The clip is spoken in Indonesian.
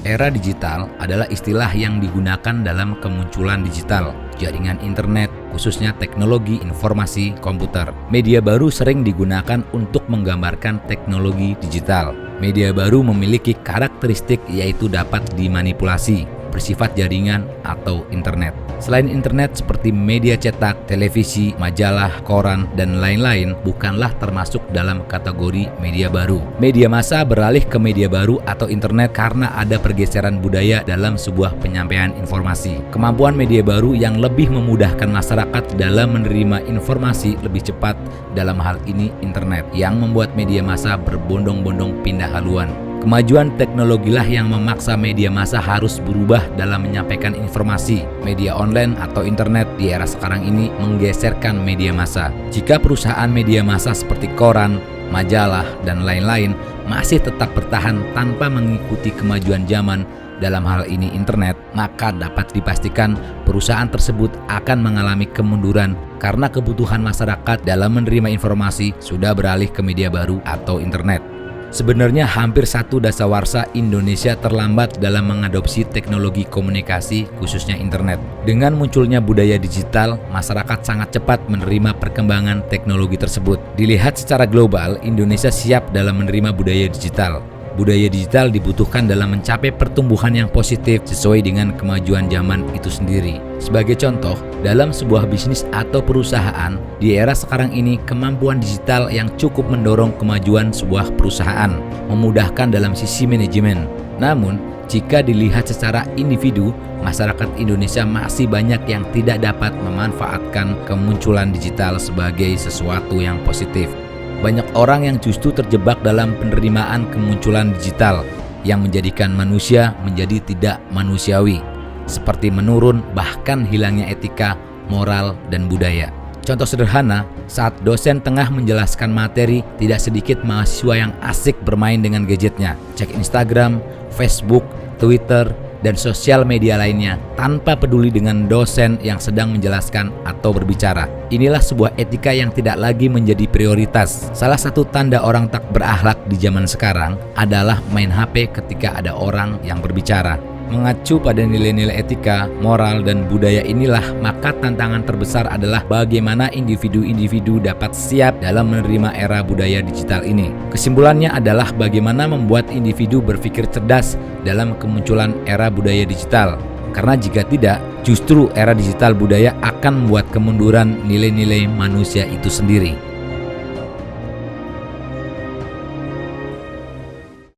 Era digital adalah istilah yang digunakan dalam kemunculan digital, jaringan internet, khususnya teknologi informasi komputer. Media baru sering digunakan untuk menggambarkan teknologi digital. Media baru memiliki karakteristik yaitu dapat dimanipulasi, bersifat jaringan atau internet. Selain internet seperti media cetak, televisi, majalah, koran, dan lain-lain bukanlah termasuk dalam kategori media baru. Media massa beralih ke media baru atau internet karena ada pergeseran budaya dalam sebuah penyampaian informasi. Kemampuan media baru yang lebih memudahkan masyarakat dalam menerima informasi lebih cepat, dalam hal ini internet, yang membuat media massa berbondong-bondong pindah haluan. Kemajuan teknologilah yang memaksa media massa harus berubah dalam menyampaikan informasi. Media online atau internet di era sekarang ini menggeserkan media massa. Jika perusahaan media massa seperti koran, majalah, dan lain-lain masih tetap bertahan tanpa mengikuti kemajuan zaman, dalam hal ini internet, maka dapat dipastikan perusahaan tersebut akan mengalami kemunduran karena kebutuhan masyarakat dalam menerima informasi sudah beralih ke media baru atau internet. Sebenarnya hampir satu dasawarsa Indonesia terlambat dalam mengadopsi teknologi komunikasi khususnya internet. Dengan munculnya budaya digital, masyarakat sangat cepat menerima perkembangan teknologi tersebut. Dilihat secara global, Indonesia siap dalam menerima budaya digital. Budaya digital dibutuhkan dalam mencapai pertumbuhan yang positif sesuai dengan kemajuan zaman itu sendiri. Sebagai contoh, dalam sebuah bisnis atau perusahaan, di era sekarang ini kemampuan digital yang cukup mendorong kemajuan sebuah perusahaan, memudahkan dalam sisi manajemen. Namun, jika dilihat secara individu, masyarakat Indonesia masih banyak yang tidak dapat memanfaatkan kemunculan digital sebagai sesuatu yang positif. Banyak orang yang justru terjebak dalam penerimaan kemunculan digital yang menjadikan manusia menjadi tidak manusiawi, seperti menurun bahkan hilangnya etika, moral, dan budaya. Contoh sederhana, saat dosen tengah menjelaskan materi, tidak sedikit mahasiswa yang asik bermain dengan gadgetnya, cek Instagram, Facebook, Twitter, dan sosial media lainnya tanpa peduli dengan dosen yang sedang menjelaskan atau berbicara. Inilah sebuah etika yang tidak lagi menjadi prioritas. Salah satu tanda orang tak berakhlak di zaman sekarang adalah main HP ketika ada orang yang berbicara. Mengacu pada nilai-nilai etika, moral, dan budaya inilah, maka tantangan terbesar adalah bagaimana individu-individu dapat siap dalam menerima era budaya digital ini. Kesimpulannya adalah bagaimana membuat individu berpikir cerdas dalam kemunculan era budaya digital. Karena jika tidak, justru era digital budaya akan membuat kemunduran nilai-nilai manusia itu sendiri.